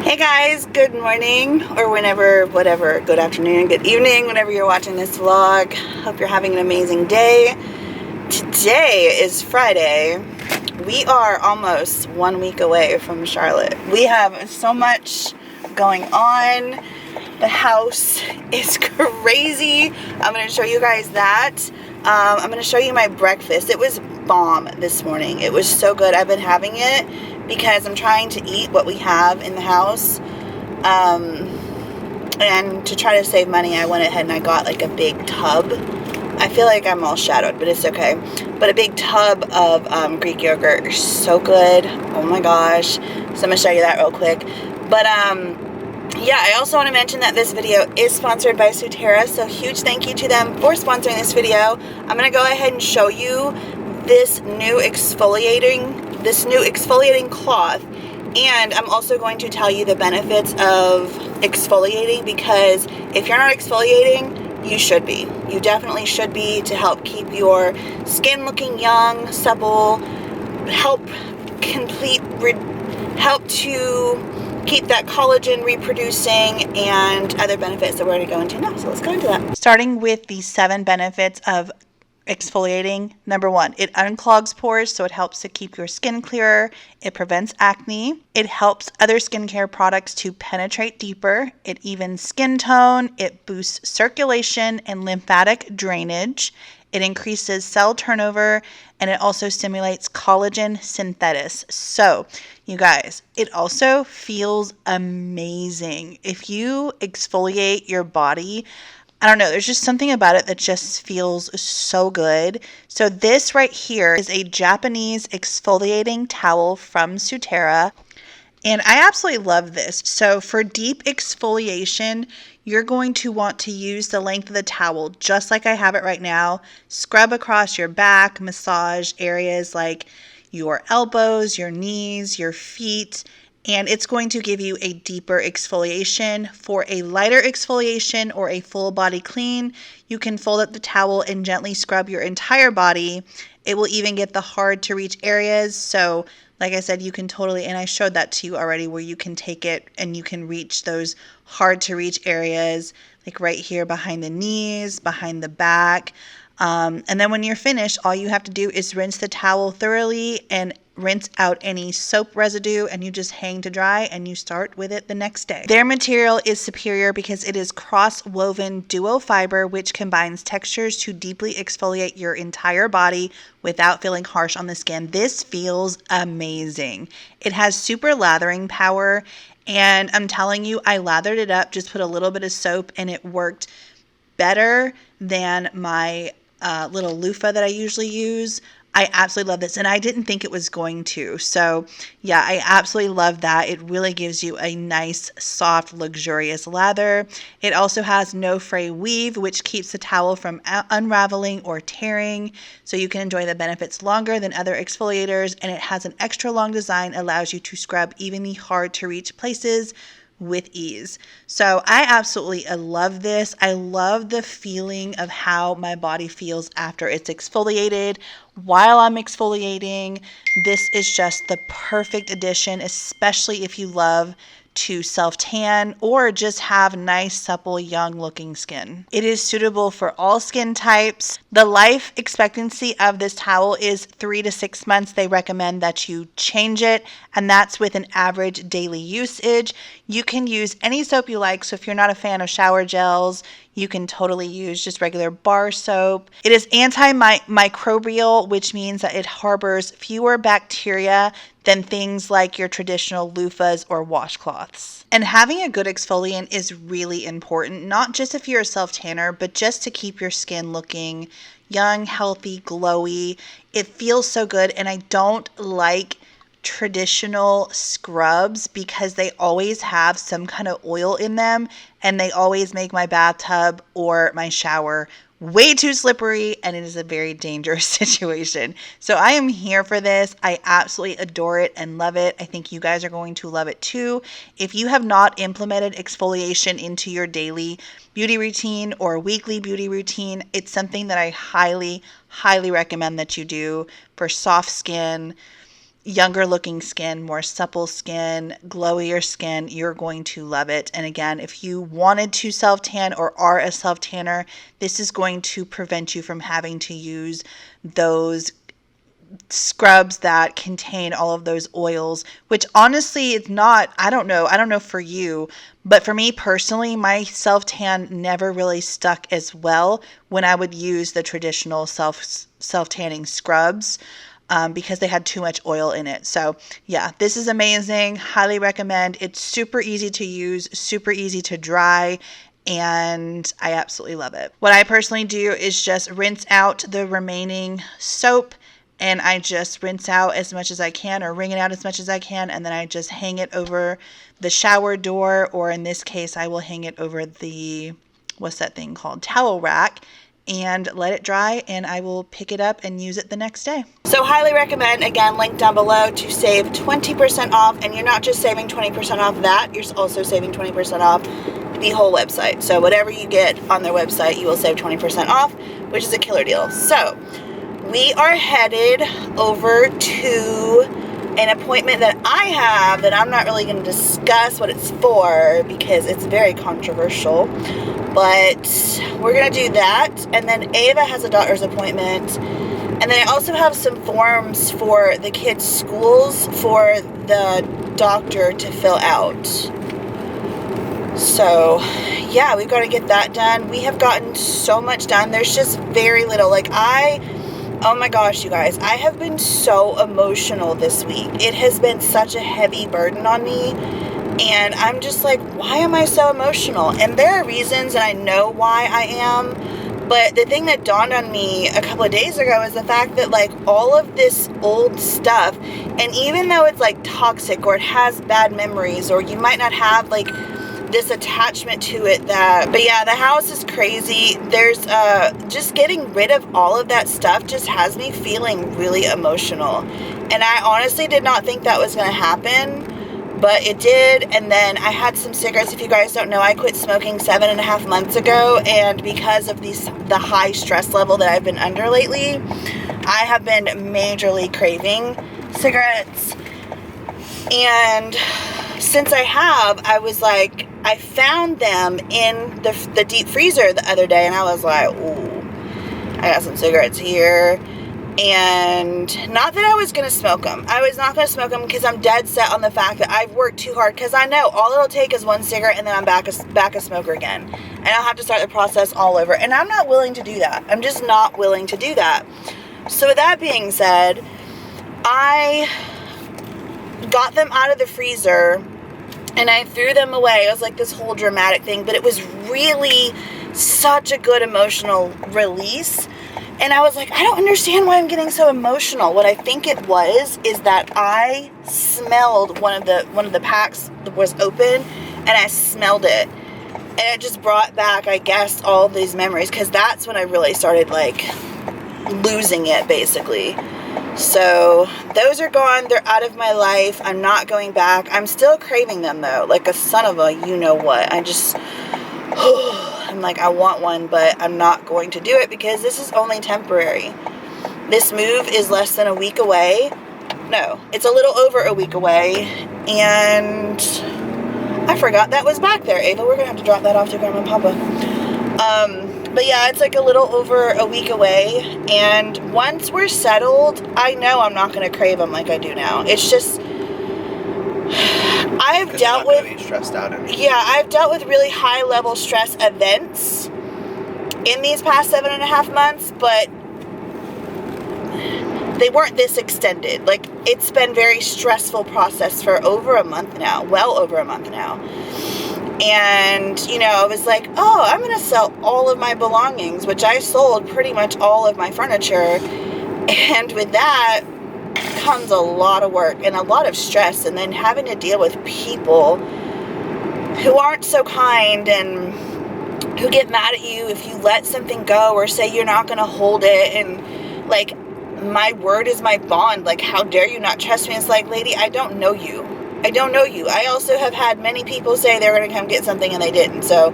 Hey guys, good morning, or whatever, good afternoon, good evening, whenever you're watching this vlog. Hope you're having an amazing day. Today is Friday. We are almost 1 week away from Charlotte. We have so much going on. The house is crazy. I'm going to show you guys that. I'm going to show you my breakfast. It was bomb this morning. It was so good. I've been having it because I'm trying to eat what we have in the house. And to try to save money, I went ahead and I got like a big tub. I feel like I'm all shadowed, but it's okay. But a big tub of Greek yogurt is so good. Oh my gosh. So I'm going to show you that real quick. But yeah, I also want to mention that this video is sponsored by Sutera, so huge thank you to them for sponsoring this video. I'm going to go ahead and show you this new exfoliating cloth, and I'm also going to tell you the benefits of exfoliating, because if you're not exfoliating, you should be. You definitely should be, to help keep your skin looking young, supple, help to keep that collagen reproducing, and other benefits that we're going to go into now. So let's go into that. Starting with the 7 benefits of exfoliating. Number 1, it unclogs pores, so it helps to keep your skin clearer. It prevents acne. It helps other skincare products to penetrate deeper. It evens skin tone. It boosts circulation and lymphatic drainage. It increases cell turnover, and it also stimulates collagen synthesis. So, you guys, it also feels amazing. If you exfoliate your body, I don't know, there's just something about it that just feels so good. So this right here is a Japanese exfoliating towel from Sutera, and I absolutely love this. So for deep exfoliation, you're going to want to use the length of the towel, just like I have it right now. Scrub across your back, massage areas like your elbows, your knees, your feet, and it's going to give you a deeper exfoliation. For a lighter exfoliation or a full body clean, you can fold up the towel and gently scrub your entire body. It will even get the hard to reach areas. So like I said, you can totally, and I showed that to you already, where you can take it and you can reach those hard to reach areas, like right here behind the knees, behind the back. And then when you're finished, all you have to do is rinse the towel thoroughly and rinse out any soap residue, and you just hang to dry and you start with it the next day. Their material is superior because it is cross-woven duo fiber, which combines textures to deeply exfoliate your entire body without feeling harsh on the skin. This feels amazing. It has super lathering power, and I'm telling you, I lathered it up, just put a little bit of soap, and it worked better than my little loofah that I usually use. I absolutely love this, and I didn't think it was going to. So yeah, I absolutely love that. It really gives you a nice, soft, luxurious lather. It also has no fray weave, which keeps the towel from unraveling or tearing, so you can enjoy the benefits longer than other exfoliators. And it has an extra long design, allows you to scrub even the hard to reach places with ease. So I absolutely love this. I love the feeling of how my body feels after it's exfoliated. While I'm exfoliating, this is just the perfect addition, especially if you love to self-tan or just have nice, supple, young-looking skin. It is suitable for all skin types. The life expectancy of this towel is 3 to 6 months. They recommend that you change it, and that's with an average daily usage. You can use any soap you like, so if you're not a fan of shower gels, you can totally use just regular bar soap. It is antimicrobial, which means that it harbors fewer bacteria than things like your traditional loofahs or washcloths. And having a good exfoliant is really important, not just if you're a self-tanner, but just to keep your skin looking young, healthy, glowy. It feels so good, and I don't like traditional scrubs because they always have some kind of oil in them, and they always make my bathtub or my shower way too slippery, and it is a very dangerous situation. So I am here for this. I absolutely adore it and love it. I think you guys are going to love it too. If you have not implemented exfoliation into your daily beauty routine or weekly beauty routine, it's something that I highly, highly recommend that you do for soft skin, younger looking skin, more supple skin, glowier skin, you're going to love it. And again, if you wanted to self tan or are a self tanner, this is going to prevent you from having to use those scrubs that contain all of those oils, which honestly is not, I don't know for you, but for me personally, my self tan never really stuck as well when I would use the traditional self tanning scrubs, because they had too much oil in it. So yeah, this is amazing. Highly recommend. It's super easy to use, super easy to dry, and I absolutely love it. What I personally do is just rinse out the remaining soap, and I just rinse out as much as I can, or wring it out as much as I can, and then I just hang it over the shower door, or in this case, I will hang it over the, what's that thing called, towel rack, and let it dry, and I will pick it up and use it the next day. So highly recommend, again, link down below to save 20% off, and you're not just saving 20% off that, you're also saving 20% off the whole website. So whatever you get on their website, you will save 20% off, which is a killer deal. So we are headed over to an appointment that I have that I'm not really going to discuss what it's for because it's very controversial, but we're going to do that. And then Ava has a doctor's appointment, and then I also have some forms for the kids' schools for the doctor to fill out. So yeah, we've got to get that done. We have gotten so much done. There's just very little. Oh my gosh, you guys, I have been so emotional this week. It has been such a heavy burden on me, and I'm just like, why am I so emotional? And there are reasons, and I know why I am, but the thing that dawned on me a couple of days ago is the fact that, like, all of this old stuff, and even though it's, like, toxic, or it has bad memories, or you might not have, like, this attachment to it, but yeah, the house is crazy. There's just getting rid of all of that stuff just has me feeling really emotional, and I honestly did not think that was going to happen, but it did. And then I had some cigarettes. If you guys don't know, I quit smoking 7.5 months ago, and because of the high stress level that I've been under lately, I have been majorly craving cigarettes. And since I was like, I found them in the deep freezer the other day, and I was like, ooh, I got some cigarettes here. And not that I was going to smoke them. I was not going to smoke them because I'm dead set on the fact that I've worked too hard, because I know all it'll take is one cigarette and then I'm back a smoker again. And I'll have to start the process all over. And I'm not willing to do that. I'm just not willing to do that. So with that being said, I got them out of the freezer and I threw them away. It was like this whole dramatic thing, but it was really such a good emotional release. And I was like, I don't understand why I'm getting so emotional. What I think it was is that I smelled one of the packs that was open, and I smelled it. And it just brought back, I guess, all of these memories, because that's when I really started, like, losing it, basically. So those are gone. They're out of my life. I'm not going back. I'm still craving them, though, like a son of a you-know-what. I'm like, I want one, but I'm not going to do it because this is only temporary. This move is less than a week away. No, it's a little over a week away, and I forgot that was back there. Ava, we're going to have to drop that off to Grandma and Papa. But yeah, it's like a little over a week away, and once we're settled, I know I'm not going to crave them like I do now. It's just, I've dealt with, stressed out anymore. Yeah, I've dealt with really high level stress events in these past 7.5 months, but they weren't this extended. Like, it's been very stressful process for over a month now, well over a month now. And, you know, I was like, oh, I'm going to sell all of my belongings, which I sold pretty much all of my furniture. And with that comes a lot of work and a lot of stress, and then having to deal with people who aren't so kind and who get mad at you if you let something go or say you're not going to hold it. And, like, my word is my bond. Like, how dare you not trust me? It's like, lady, I don't know you. I don't know you. I also have had many people say they're going to come get something and they didn't. So,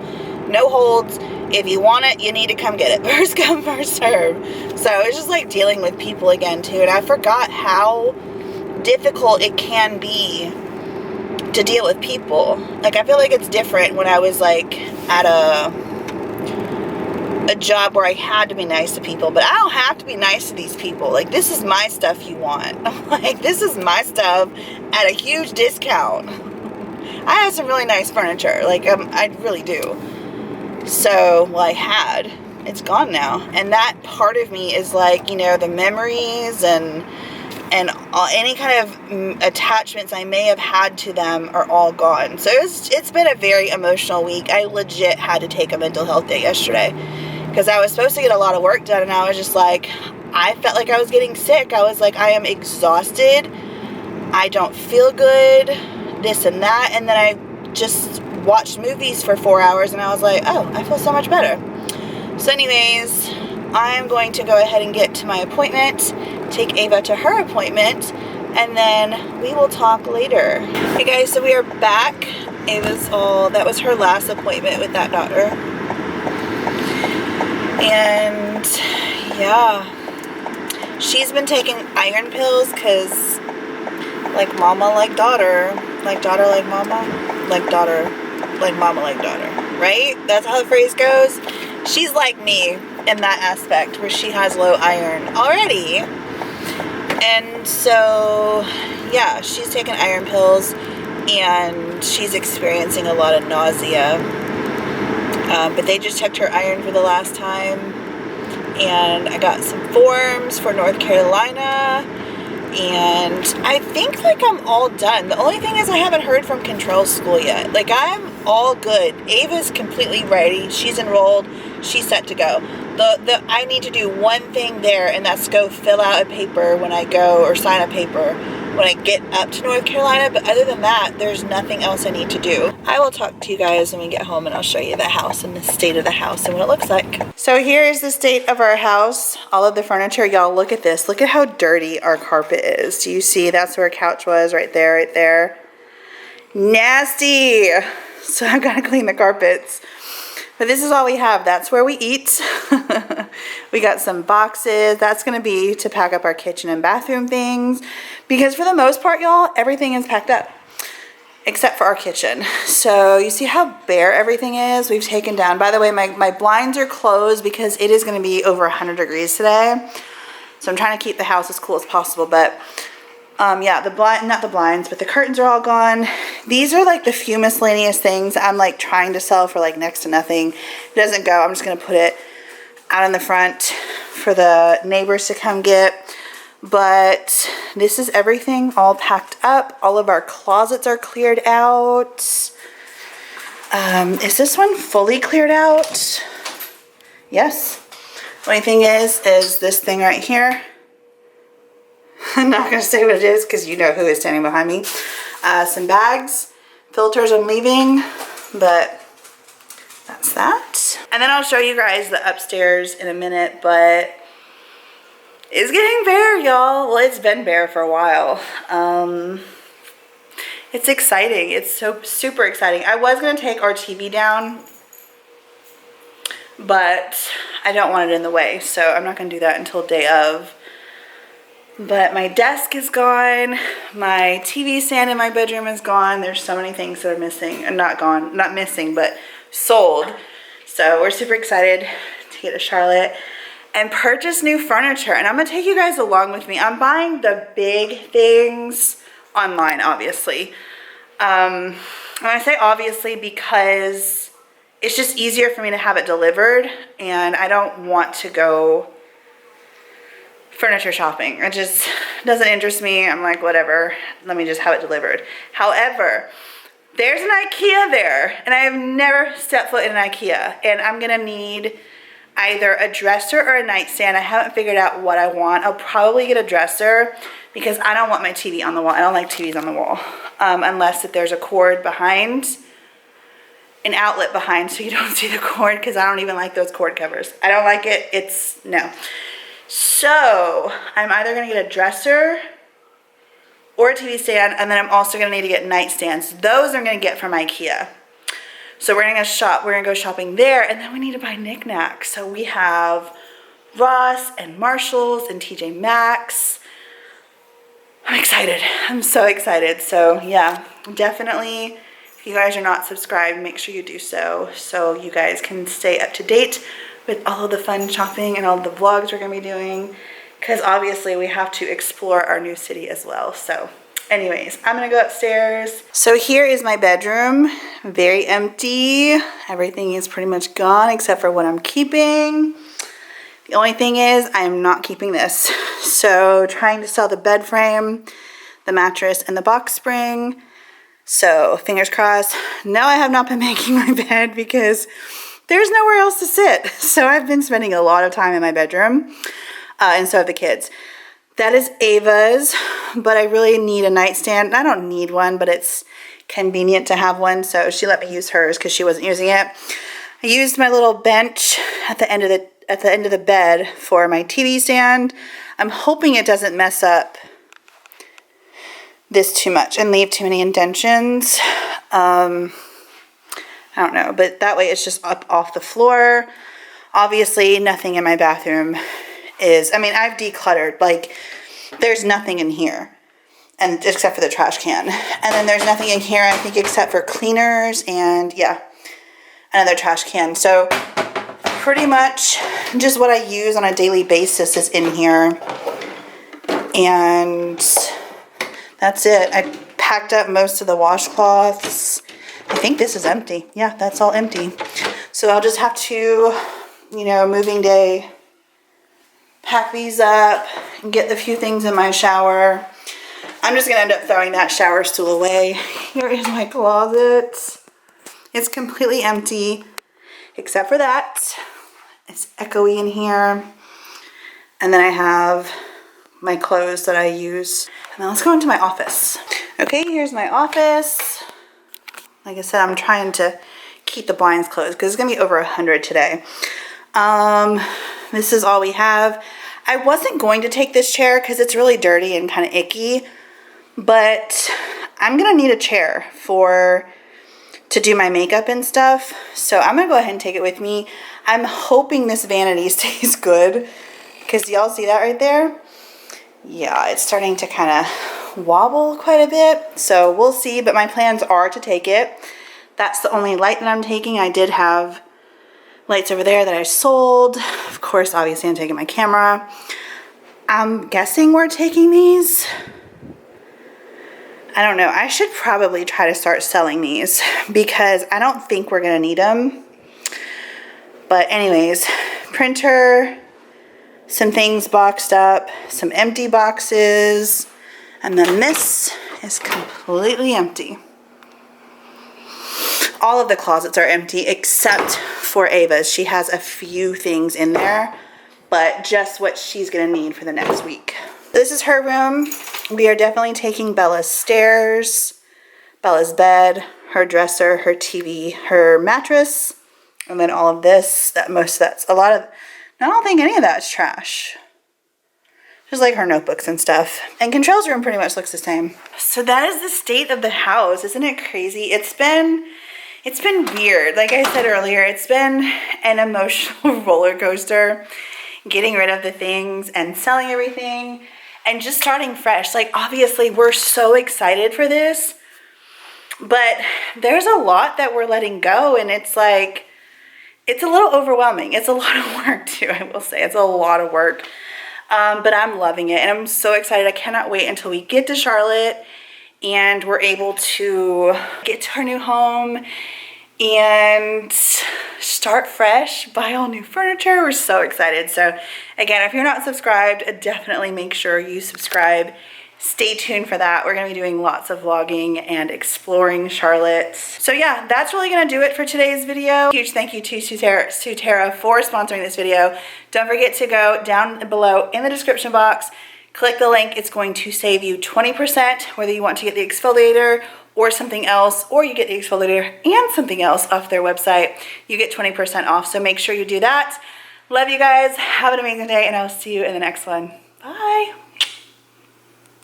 no holds. If you want it, you need to come get it. First come, first serve. So, it's just like dealing with people again, too. And I forgot how difficult it can be to deal with people. Like, I feel like it's different when I was like at a job where I had to be nice to people, but I don't have to be nice to these people. Like, this is my stuff you want. Like, this is my stuff at a huge discount. I have some really nice furniture. Like, I really do. So, well, I had. It's gone now. And that part of me is like, you know, the memories and any kind of attachments I may have had to them are all gone. So it's been a very emotional week. I legit had to take a mental health day yesterday because I was supposed to get a lot of work done, and I was just like, I felt like I was getting sick. I was like, I am exhausted. I don't feel good, this and that. And then I just watched movies for 4 hours, and I was like, oh, I feel so much better. So anyways, I'm going to go ahead and get to my appointment, take Ava to her appointment, and then we will talk later. Hey guys, so we are back. That was her last appointment with that doctor. And yeah, she's been taking iron pills because like mama, like daughter, like daughter, like mama, like daughter, like mama, like daughter, right? That's how the phrase goes. She's like me in that aspect where she has low iron already. And so, yeah, she's taking iron pills and she's experiencing a lot of nausea. But they just checked her iron for the last time. And I got some forms for North Carolina. And I think like I'm all done. The only thing is I haven't heard from control school yet. Like, I'm all good. Ava's completely ready. She's enrolled. She's set to go. I need to do one thing there, and that's go fill out a paper when I go, or sign a paper when I get up to North Carolina. But other than that, there's nothing else I need to do. I will talk to you guys when we get home, and I'll show you the house and the state of the house and what it looks like. So here is the state of our house. All of the furniture. Y'all, look at this. Look at how dirty our carpet is. Do you see? That's where a couch was, right there, right there. Nasty. So I've got to clean the carpets. But this is all we have. That's where we eat. We got some boxes. That's going to be to pack up our kitchen and bathroom things. Because for the most part, y'all, everything is packed up. Except for our kitchen. So you see how bare everything is? We've taken down. By the way, my blinds are closed because it is going to be over 100 degrees today. So I'm trying to keep the house as cool as possible. But yeah, not the blinds, but the curtains are all gone. These are like the few miscellaneous things I'm like trying to sell for like next to nothing. It doesn't go. I'm just going to put it out in the front for the neighbors to come get. But this is everything all packed up. All of our closets are cleared out. Is this one fully cleared out? Yes. The only thing is this thing right here. I'm not going to say what it is because you know who is standing behind me. Some bags, filters I'm leaving, but that's that. And then I'll show you guys the upstairs in a minute, but it's getting bare, y'all. Well, it's been bare for a while. It's exciting. It's so super exciting. I was going to take our TV down, but I don't want it in the way, so I'm not going to do that until day of. But my desk is gone. My TV stand in my bedroom is gone. There's so many things that are missing. And not gone. Not missing, but sold. So we're super excited to get to Charlotte and purchase new furniture. And I'm going to take you guys along with me. I'm buying the big things online, obviously. And I say obviously because it's just easier for me to have it delivered. And I don't want to go furniture shopping. It just doesn't interest me. I'm like, whatever, let me just have it delivered. However, there's an IKEA there, and I have never stepped foot in an IKEA, and I'm gonna need either a dresser or a nightstand. I haven't figured out what I want. I'll probably get a dresser because I don't want my TV on the wall. I don't like TVs on the wall unless if there's a cord behind, an outlet behind, so you don't see the cord, because I don't even like those cord covers. I don't like it. It's no. So I'm either going to get a dresser or a TV stand, and then I'm also going to need to get nightstands. Those I'm going to get from IKEA. So we're going to shop. We're going to go shopping there, and then we need to buy knickknacks. So we have Ross and Marshalls and TJ Maxx. I'm excited. I'm so excited. So yeah, definitely, if you guys are not subscribed, make sure you do so you guys can stay up to date with all of the fun shopping and all the vlogs we're gonna be doing, because obviously we have to explore our new city as well. So anyways, I'm gonna go upstairs. So here is my bedroom, very empty. Everything is pretty much gone except for what I'm keeping. The only thing is I am not keeping this. So trying to sell the bed frame, the mattress, and the box spring. So fingers crossed. No, I have not been making my bed because there's nowhere else to sit. So I've been spending a lot of time in my bedroom, and so have the kids. That is Ava's, but I really need a nightstand. I don't need one, but it's convenient to have one. So she let me use hers because she wasn't using it. I used my little bench at the end of the bed for my TV stand. I'm hoping it doesn't mess up this too much and leave too many indentions. I don't know, but that way it's just up off the floor. Obviously, nothing in my bathroom is, I mean, I've decluttered, like, there's nothing in here, and except for the trash can. And then there's nothing in here, I think, except for cleaners and, yeah, another trash can. So pretty much just what I use on a daily basis is in here. And that's it. I packed up most of the washcloths. I think this is empty. Yeah, that's all empty. So I'll just have to, you know, moving day, pack these up and get the few things in my shower. I'm just gonna end up throwing that shower stool away. Here is my closet. It's completely empty, except for that. It's echoey in here. And then I have my clothes that I use. And then let's go into my office. Okay, here's my office. Like I said, I'm trying to keep the blinds closed because it's gonna be over 100 today. This is all we have. I wasn't going to take this chair because it's really dirty and kind of icky, but I'm gonna need a chair to do my makeup and stuff. So I'm gonna go ahead and take it with me. I'm hoping this vanity stays good, because y'all see that right there? Yeah, it's starting to kind of wobble quite a bit. So we'll see, but my plans are to take it. That's the only light that I'm taking. I did have lights over there that I sold. Of course, obviously I'm taking my camera. I'm guessing we're taking these. I don't know. I should probably try to start selling these because I don't think we're gonna need them. But anyways, printer, some things boxed up, some empty boxes, and then this is completely empty. All of the closets are empty except for Ava's. She has a few things in there, but just what she's gonna need for the next week. This is her room. We are definitely taking Bella's stairs, Bella's bed, her dresser, her TV, her mattress, and then all of this. That's a lot of, I don't think any of that's trash. Just like her notebooks and stuff. And Control's room pretty much looks the same. So that is the state of the house. Isn't it crazy? It's been weird. Like I said earlier, it's been an emotional roller coaster, getting rid of the things and selling everything and just starting fresh. Like, obviously we're so excited for this, but there's a lot that we're letting go, and it's like, it's a little overwhelming. It's a lot of work too, I will say. It's a lot of work, but I'm loving it, and I'm so excited. I cannot wait until we get to Charlotte and we're able to get to our new home and start fresh, buy all new furniture. We're so excited. So again, if you're not subscribed, definitely make sure you subscribe. Stay tuned for that. We're gonna be doing lots of vlogging and exploring Charlotte. So yeah, that's really gonna do it for today's video. Huge thank you to Sutera for sponsoring this video. Don't forget to go down below in the description box, click the link. It's going to save you 20%, whether you want to get the exfoliator or something else, or you get the exfoliator and something else off their website. You get 20% off, so make sure you do that. Love you guys. Have an amazing day, and I'll see you in the next one. Bye.